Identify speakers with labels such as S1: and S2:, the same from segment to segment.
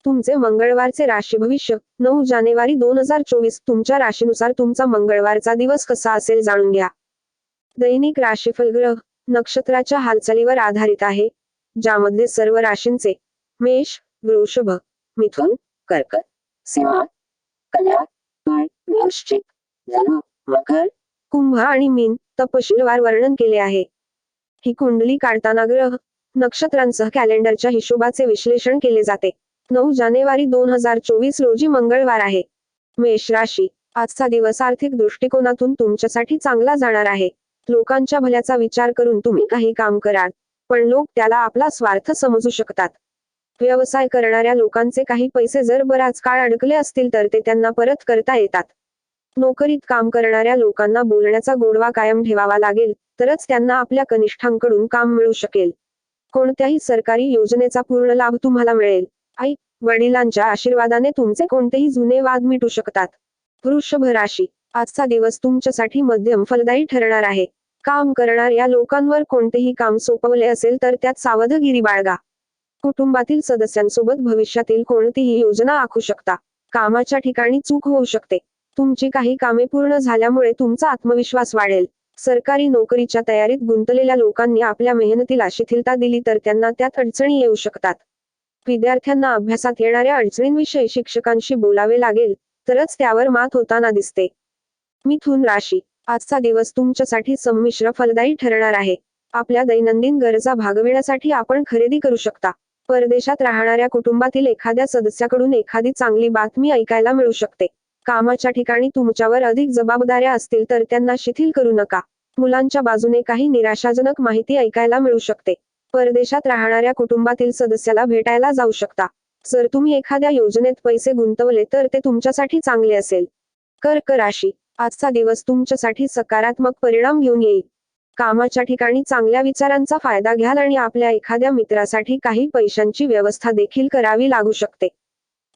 S1: तुमचे मंगळवारचे राशी भविष्य 9 जानेवारी 2024 तुमच्या राशीनुसार तुमचा मंगळवारचा दिवस कसा असेल जाणून घ्या. दैनिक राशीफल ग्रह नक्षत्राच्या हालचालीवर आधारित आहे, ज्यामध्ये सर्व राशींचे मेष, वृषभ, मिथुन, कर्क, सिंह, कन्या, तुला, वृश्चिक, धनु, मकर, कुंभ आणि मीन तपशीलवार वर्णन केले आहे. ही कुंडली काढताना ग्रह नक्षत्रांसह कॅलेंडरच्या हिशोबाचे विश्लेषण केले जाते. 9 जानेवारी 2024 रोजी मंगळवार आहे. मेष राशी. आजचा दिवस आर्थिक दृष्टिकोनातून तुमच्यासाठी चांगला जाणार आहे. लोकांच्या भल्याचा विचार करून तुम्ही काही काम कराल, पण लोक त्याला आपला स्वार्थ समजू शकतात. व्यवसाय करणाऱ्या लोकांचे काही पैसे जर बराच काळ अडकले असतील तर ते त्यांना परत करता येतात. नोकरीत काम करणाऱ्या लोकांना बोलण्याचा गोडवा कायम ठेवावा लागेल, तरच त्यांना आपल्या कनिष्ठांकडून काम मिळू शकेल. कोणत्याही सरकारी योजनेचा पूर्ण लाभ तुम्हाला मिळेल. आई वडिलांच्या आशीर्वादाने तुमचे कोणतेही जुने वाद मिटू शकतात. वृषभ राशी. आजचा दिवस तुमच्यासाठी मध्यम फलदायी ठरणार आहे. काम करणाऱ्या लोकांवर कोणतेही काम सोपवले असेल तर त्यात सावधगिरी बाळगा. कुटुंबातील सदस्यांसोबत भविष्यातील कोणतीही योजना आखू शकता. कामाच्या ठिकाणी चूक होऊ शकते. तुमची काही कामे पूर्ण झाल्यामुळे तुमचा आत्मविश्वास वाढेल. सरकारी नोकरीच्या तयारीत गुंतलेल्या लोकांनी आपल्या मेहनतीला शिथिलता दिली तर त्यांना त्यात अडचणी येऊ शकतात. विद्यार्थ्यांना अभ्यासात येणाऱ्या अडचणींविषयी शिक्षकांशी बोलावे लागेल, तरच त्यावर मात होताना दिसते. मिथुन राशी. आजचा दिवस तुमच्यासाठी संमिश्र फलदायी ठरणार आहे. आपल्या दैनंदिन गरजा भागविण्यासाठी आपण खरेदी करू शकता. परदेशात राहणाऱ्या कुटुंबातील एखाद्या सदस्याकडून एखादी चांगली बातमी ऐकायला मिळू शकते. कामाच्या ठिकाणी तुमच्यावर अधिक जबाबदाऱ्या असतील तर त्यांना शिथिल करू नका. मुलांच्या बाजूने काही निराशाजनक माहिती ऐकायला मिळू शकते. परदेशात राहणाऱ्या कुटुंबातील सदस्याला भेटायला जाऊ शकता. जर तुम्ही एखाद्या योजनेत पैसे गुंतवले तर ते तुमच्यासाठी चांगले असेल. कर्क राशी. आजचा दिवस तुमच्यासाठी सकारात्मक परिणाम घेऊन येईल. कामाच्या ठिकाणी चांगल्या विचारांचा फायदा घ्याल आणि आपल्या एखाद्या मित्रासाठी काही पैशांची व्यवस्था देखील करावी लागू शकते.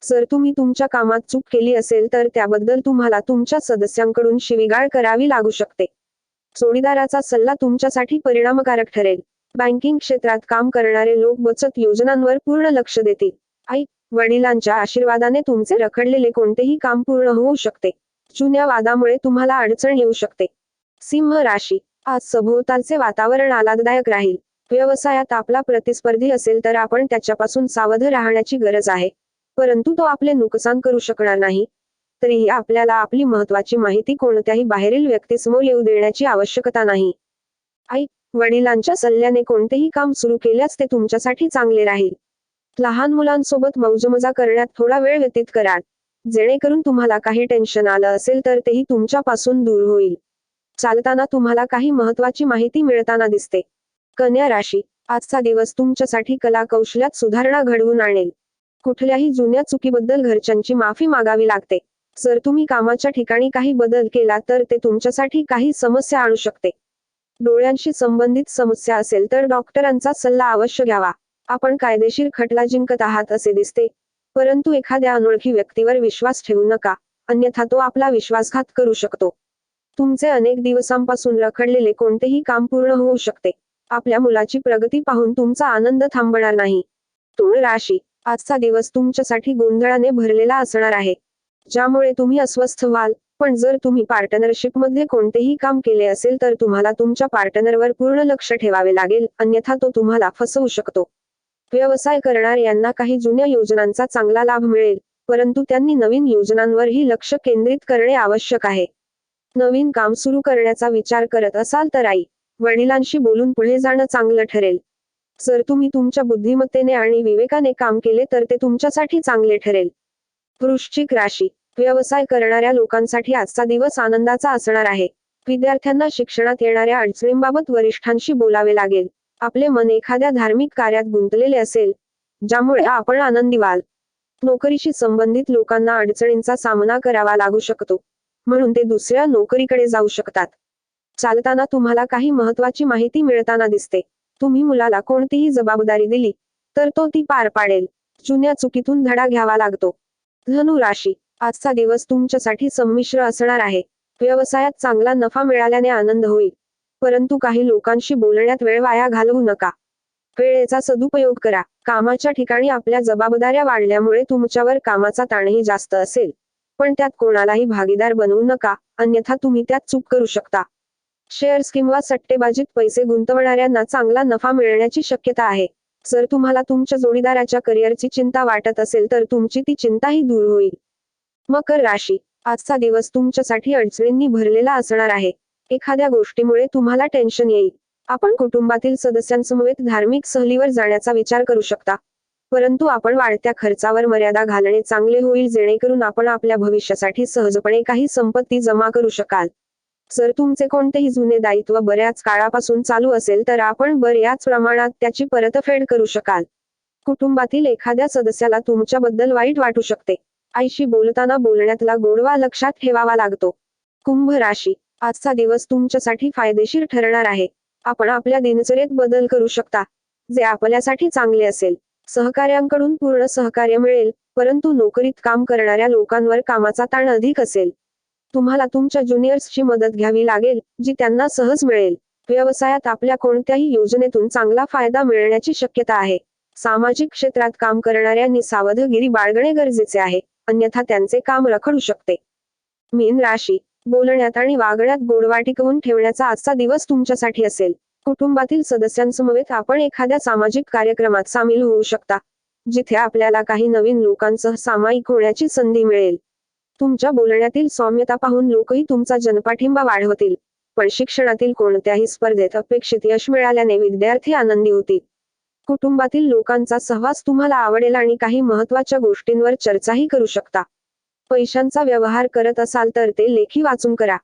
S1: जर तुम्ही तुमच्या कामात चूक केली असेल तर त्याबद्दल तुम्हाला तुमच्या सदस्यांकडून शिवीगाळ करावी लागू शकते. जोडीदाराचा सल्ला तुमच्यासाठी परिणामकारक ठरेल. बँकिंग क्षेत्रात काम करणारे लोक बचत योजनांवर पूर्ण लक्ष देतील. आई वडिलांच्या आशीर्वादाने तुमचे रखडलेले कोणतेही काम पूर्ण होऊ शकते. जुन्या वादामुळे तुम्हाला अडचण येऊ शकते. सिंह राशी. आज सभोवतालचे वातावरण आल्हाददायक राहील. व्यवसायात आपला प्रतिस्पर्धी असेल तर आपण त्याच्यापासून सावध राहण्याची गरज आहे, परंतु तो आपले नुकसान करू शकणार नाही. तरीही आपल्याला आपली महत्त्वाची माहिती कोणत्याही बाहेरील व्यक्तीसमोर येऊ देण्याची आवश्यकता नाही. आई वडिलांच्या सल्ल्याने कोणतेही काम सुरू केल्यास ते तुमच्यासाठी चांगले राहील. लहान मुलांसोबत मौजमजा करण्यात थोडा वेळ व्यतीत करा, जेणेकरून तुम्हाला काही टेन्शन आलं असेल तर तेही तुमच्यापासून दूर होईल. चालताना तुम्हाला काही महत्त्वाची माहिती मिळताना दिसते. कन्या राशी. आजचा दिवस तुमच्यासाठी कला कौशल्यात सुधारणा घडवून आणेल. कुठल्याही जुन्या चुकीबद्दल घरच्यांची माफी मागावी लागते. जर तुम्ही कामाच्या ठिकाणी काही बदल केला तर ते तुमच्यासाठी काही समस्या आणू शकते. डोळ्यांशी संबंधित समस्या असेल तर डॉक्टरांचा सल्ला अवश्य घ्यावा. आपण कायदेशीर खटला जिंकत आहात असे दिसते, परंतु एखाद्या अनोळखी व्यक्तीवर विश्वास ठेवू नका, अन्यथा तो आपला विश्वासघात करू शकतो. तुमचे अनेक दिवसांपासून रखडलेले कोणतेही काम पूर्ण होऊ शकते. आपल्या मुलाची प्रगती पाहून तुमचा आनंद थांबणार नाही. तुळ राशी. आजचा दिवस तुमच्यासाठी गोंधळाने भरलेला असणार आहे, ज्यामुळे तुम्ही अस्वस्थ व्हाल. पण जर तुम्ही पार्टनरशिपमध्ये कोणतेही काम केले असेल तर तुम्हाला तुमच्या पार्टनरवर पूर्ण लक्ष ठेवावे लागेल, अन्यथा तो तुम्हाला फसवू शकतो. व्यवसाय करणाऱ्यांना काही जुन्या योजनांचा चांगला लाभ मिळेल, परंतु त्यांनी नवीन योजनांवरही लक्ष केंद्रित करणे आवश्यक आहे. नवीन काम सुरू करण्याचा विचार करत असाल तर आई वडिलांशी बोलून पुढे जाणं चांगलं ठरेल. जर तुम्ही तुमच्या बुद्धिमत्तेने आणि विवेकाने काम केले तर ते तुमच्यासाठी चांगले ठरेल. वृश्चिक राशी. व्यवसाय करणाऱ्या लोकांसाठी आजचा दिवस आनंदाचा असणार आहे. विद्यार्थ्यांना शिक्षणात येणाऱ्या अडचणींबाबत वरिष्ठांशी बोलावे लागेल. आपले मन एखाद्या धार्मिक कार्यात गुंतलेले असेल, ज्यामुळे आपण आनंदी व्हाल. नोकरीशी संबंधित लोकांना अडचणींचा सामना करावा लागू शकतो, म्हणून ते दुसऱ्या नोकरीकडे जाऊ शकतात. चालताना तुम्हाला काही महत्त्वाची माहिती मिळताना दिसते. तुम्ही मुलाला कोणतीही जबाबदारी दिली तर तो ती पार पाडेल. जुन्या चुकीतून धडा घ्यावा लागतो. धनु राशी. आजचा दिवस तुमच्यासाठी संमिश्र असणार आहे. व्यवसायात चांगला नफा मिळाल्याने आनंद होईल, परंतु काही लोकांशी बोलण्यात वेळ वाया घालवू नका. वेळेचा सदुपयोग करा. कामाच्या ठिकाणी आपल्या जबाबदाऱ्या वाढल्यामुळे तुमच्यावर कामाचा ताणही जास्त असेल, पण त्यात कोणालाही भागीदार बनवू नका, अन्यथा तुम्ही त्यात चूक करू शकता. शेअर्स किंवा सट्टेबाजीत पैसे गुंतवणाऱ्यांना चांगला नफा मिळण्याची शक्यता आहे. जर तुम्हाला तुमच्या जोडीदाराच्या करिअरची चिंता वाटत असेल तर तुमची ती चिंताही दूर होईल. मकर राशी, आजचा दिवस तुमच्यासाठी अडचणींनी भरलेला असणार आहे. एखाद्या गोष्टीमुळे तुम्हाला टेन्शन येईल. आपण कुटुंबातील सदस्यांसमवेत धार्मिक सहलीवर जाण्याचा विचार करू शकता. परंतु आपण वाढत्या खर्चावर मर्यादा घालणे चांगले होईल, जेणेकरून आपण आपल्या भविष्यासाठी सहजपणे काही संपत्ती जमा करू शकाल. जर तुमचे कोणतेही जुने दायित्व बऱ्याच काळापासून चालू असेल तर आपण बऱ्याच प्रमाणात त्याची परतफेड करू शकाल. कुटुंबातील एखाद्या सदस्याला तुमच्याबद्दल वाईट वाटू शकते. आईशी बोलताना बोलण्यातला गोडवा लक्षात ठेवावा लागतो. कुंभ राशी, आजचा दिवस तुमच्यासाठी फायदेशीर ठरणार आहे. आपण आपल्या दिनचर्येत बदल करू शकता, जे आपल्यासाठी चांगले असेल. सहकाऱ्यांकडून पूर्ण सहकार्य मिळेल, परंतु नोकरीत काम करणाऱ्या लोकांवर कामाचा ताण अधिक असेल. तुम्हाला तुमच्या ज्युनियर्सची मदत घ्यावी लागेल, जी त्यांना सहज मिळेल. व्यवसायात आपल्या कोणत्याही योजनेतून चांगला फायदा मिळण्याची शक्यता आहे. सामाजिक क्षेत्रात काम करणाऱ्यांनी सावधगिरी बाळगणे गरजेचे आहे, अन्यथा त्यांचे काम रखडू शकते. मीन राशी, बोलण्यात आणि वागण्यात गोडवा टिकवून ठेवण्याचा आजचा दिवस तुमच्यासाठी असेल. कुटुंबातील सदस्यांसमवेत आपण एखाद्या सामाजिक कार्यक्रमात सामील होऊ शकता, जिथे आपल्याला काही नवीन लोकांसह सामायिक होण्याची संधी मिळेल. तुमच्या बोलण्यातील सौम्यता पाहून लोकही तुमचा जनपाठिंबा वाढवतील. पण शिक्षणातील कोणत्याही स्पर्धेत अपेक्षित यश मिळाल्याने विद्यार्थी आनंदी होतील. कुटुंबातील लोकांचा सहवास तुम्हाला आवडेल आणि काही महत्त्वाच्या गोष्टींवर चर्चाही करू शकता. पैशांचा व्यवहार करत असाल तर ते लेखी वाचून करा.